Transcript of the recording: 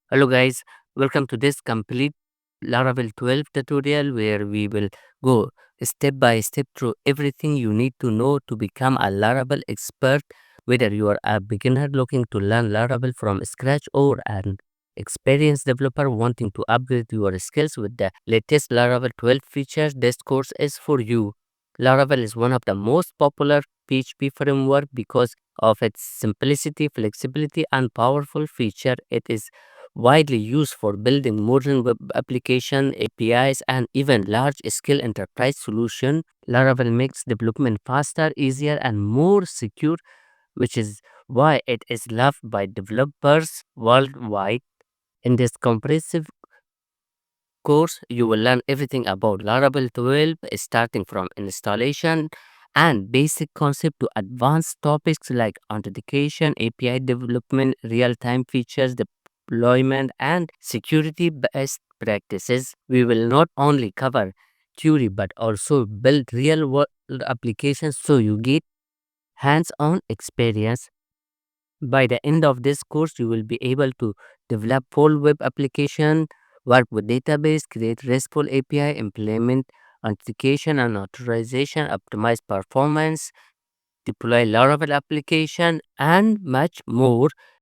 Hello guys, welcome to this complete Laravel 12 tutorial where we will go step by step through everything you need to know to become a Laravel expert, whether you are a beginner looking to learn Laravel from scratch or an experienced developer wanting to upgrade your skills with the latest Laravel 12 features. This course is for you. Laravel is one of the most popular PHP framework because of its simplicity, flexibility, and powerful feature. It is widely used for building modern web application, APIs, and even large-scale enterprise solution. Laravel makes development faster, easier, and more secure, which is why it is loved by developers worldwide. In this comprehensive course, you will learn everything about Laravel 12, starting from installation and basic concept to advanced topics like authentication, API development, real-time features, deployment, and security best practices. We will not only cover theory but also build real-world applications so you get hands-on experience. By the end of this course, you will be able to develop full web application, work with database, create RESTful API, implement authentication and authorization, optimize performance, deploy Laravel application, and much more.